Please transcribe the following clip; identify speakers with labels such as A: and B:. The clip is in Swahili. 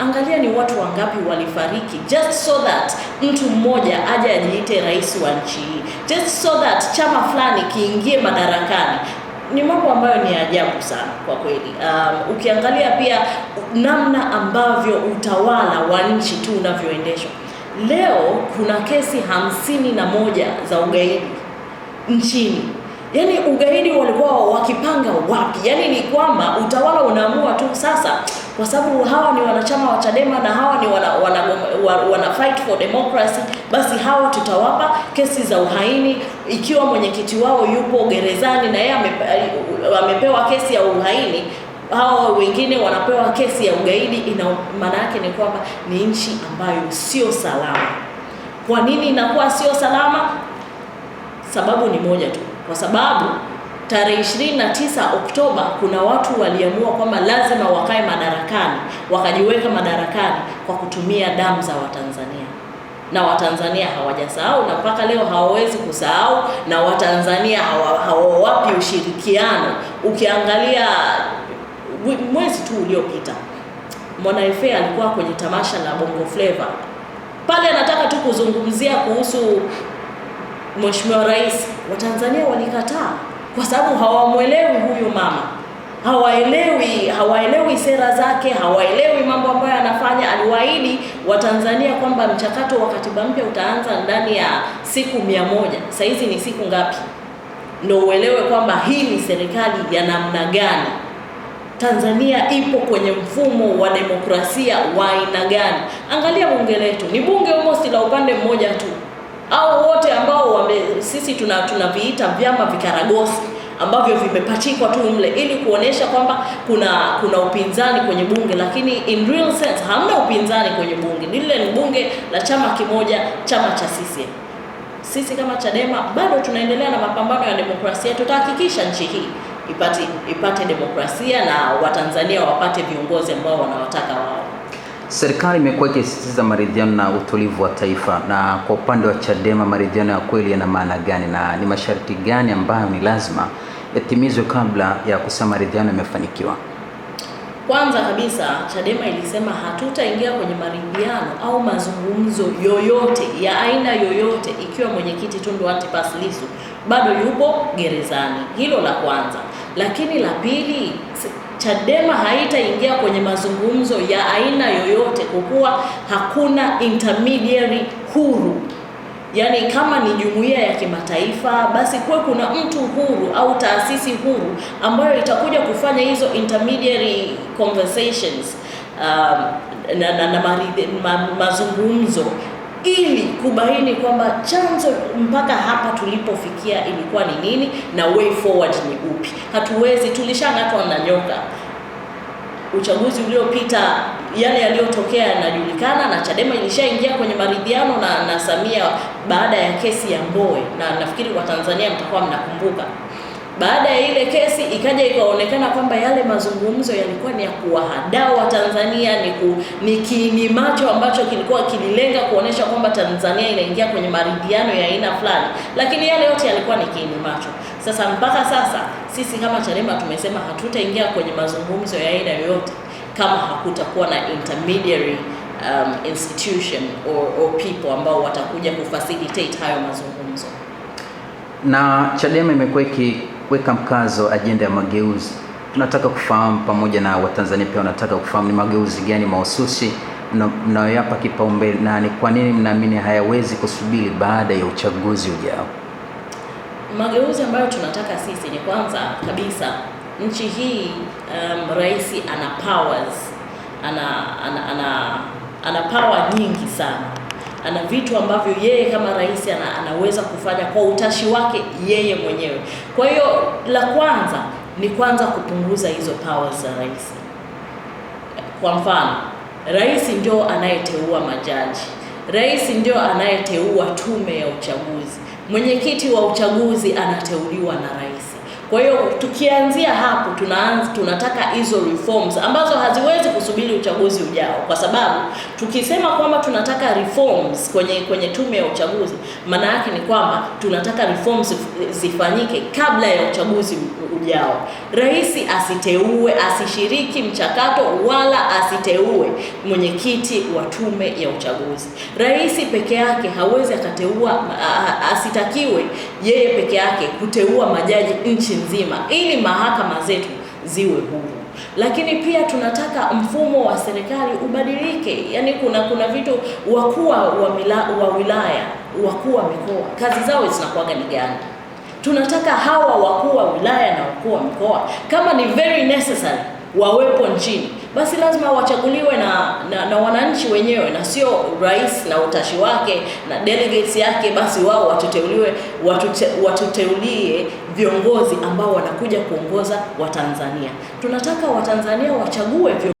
A: Angalia ni watu wangapi walifariki just so that mtu mmoja aje ajiite rais wa nchi hii, just so that chama fulani kiingie madarakani. Ni mambo ambayo ni ajabu sana kwa kweli. Ukiangalia pia namna ambavyo utawala wa nchi tu unavyoendeshwa. Leo kuna kesi 51 za ugaidi nchini. Yaani ugaidi walikuwa wakipanga wapi? Yaani ni kwamba utawala unaamua tu sasa, kwa sababu hawa ni wanachama wa Chadema na hawa ni wana fight for democracy, basi hawa tutawapa kesi za uhaini. Ikiwa mwenyekiti wao yupo gerezani na yeye amepewa kesi ya uhaini, hawa wengine wanapewa kesi ya ugaidi. Maana yake ni kwamba ni nchi ambayo sio salama. Kwa nini inakuwa sio salama? Sababu ni moja tu. Kwa sababu tarehe 29 Oktoba kuna watu waliamua kwamba lazima wakae madarakani, wakajiweka madarakani kwa kutumia damu za Watanzania. Na Watanzania hawajasahau na mpaka leo hawawezi kusahau, na Watanzania hawawapi ushirikiano. Ukiangalia mwezi tu uliopita, Mwana FA alikuwa kwenye tamasha la Bongo Flava. Pale anataka tu kuzungumzia kuhusu Mheshimiwa Rais. Watanzania walikataa kwa sababu hawamuelewi huyu mama. Hawaelewi sera zake, hawaelewi mambo ambayo anafanya. Aliwaahidi Watanzania kwamba mchakato wa katiba mpya utaanza ndani ya siku 100. Sasa hizi ni siku ngapi? Ndio uelewe kwamba hii ni serikali ya namna gani. Tanzania ipo kwenye mfumo wa demokrasia wa aina gani? Angalia bunge letu. Ni bunge almost la upande mmoja tu. Au wote ambao sisi tunaviita vyama vikaragosi ambavyo vimepachikwa tu mle ili kuonesha kwamba kuna upinzani kwenye bunge, lakini in real sense hamna upinzani kwenye bunge. Lile ni bunge la chama kimoja, chama cha CCM. Sisi kama Chadema bado tunaendelea na mapambano ya demokrasia. Tutahakikisha nchi hii ipate demokrasia na Watanzania wapate viongozi ambao wanawataka wao.
B: Serikali imekuwa ikisisitiza maridhiano na utulivu wa taifa, na kwa upande wa Chadema maridhiano ya kweli yana maana gani na ni masharti gani ambayo ni lazima yatimizwe kabla ya kusema maridhiano yamefanikiwa?
A: Kwanza kabisa Chadema ilisema hatutaingia kwenye maridhiano au mazungumzo yoyote ya aina yoyote ikiwa mwenyekiti Tundu Antipas Lissu bado yupo gerezani. Hilo la kwanza. Lakini la pili, Chadema haitaingia kwenye mazungumzo ya aina yoyote kwa kuwa hakuna intermediary huru. Yaani kama ni jumuiya ya kimataifa, basi kuna mtu huru au taasisi huru ambayo itakuja kufanya hizo intermediary conversations na mazungumzo ili kubaini kwamba chanzo mpaka hapa tulipofikia ilikuwa ni nini na way forward ni upi. Hatuwezi tulishang'atwa na nyoka. Uchaguzi uliopita yale yaliyotokea yanajulikana, na Chadema ilishaingia kwenye maridhiano na Samia baada ya kesi ya Mbowe, na nafikiri Watanzania mtakuwa mnakumbuka. Baada ya ile kesi ikaja ikaonekana kwamba yale mazungumzo yalikuwa ni ya kuwahadaa Watanzania, ni kiini macho ambacho kilikuwa kililenga kuonesha kwamba Tanzania inaingia kwenye maridhiano ya aina fulani, lakini yale yote yalikuwa ni kiini macho. Sasa mpaka sasa sisi kama Chadema tumesema hatutaingia kwenye mazungumzo ya aina yoyote kama hakutakuwa na intermediary institution or people ambao watakuja kufacilitate hayo mazungumzo.
B: Na Chadema imekuwa ikiweka mkazo ajenda ya mageuzi. Tunataka kufahamu pamoja na Watanzania pia wanataka kufahamu ni mageuzi gani mahususi mnayoyapa kipaumbele na ni kwa nini mnaamini hayawezi kusubiri baada ya uchaguzi ujao?
A: Mageuzi ambayo tunataka sisi ni kwanza kabisa nchi hii rais ana powers, ana power nyingi sana. Ana vitu ambavyo yeye kama rais anaweza kufanya kwa utashi wake yeye mwenyewe. Kwa hiyo la kwanza ni kupunguza hizo powers za rais. Kwa mfano, rais ndio anayeteua majaji. Rais ndio anayeteua tume ya uchaguzi. Mwenyekiti wa uchaguzi anateuliwa na rais. Kwa hiyo tukianzia hapo tunataka hizo reforms ambazo haziwezi kusubiri uchaguzi ujao, kwa sababu tukisema kwamba tunataka reforms kwenye tume ya uchaguzi, maana yake ni kwamba tunataka reforms zifanyike kabla ya uchaguzi ujao. Rais asishiriki mchakato wala asiteue mwenyekiti wa tume ya uchaguzi. Rais peke yake hawezi akateua, asitakiwe yeye peke yake kuteua majaji nchi nzima ili mahakama zetu ziwe huru. Lakini pia tunataka mfumo wa serikali ubadilike. Yaani kuna vitu, wakuu wa wilaya, wakuu wa mikoa, kazi zao zinakuwa ni gani? Tunataka hawa wakuu wa wilaya na wakuu wa mikoa, kama ni very necessary wawepo nchini, basi lazima wachaguliwe na wananchi wenyewe, na sio rais na utashi wake na delegates yake, basi wao watuteulie viongozi ambao wanakuja kuongoza Watanzania. Tunataka Watanzania wachague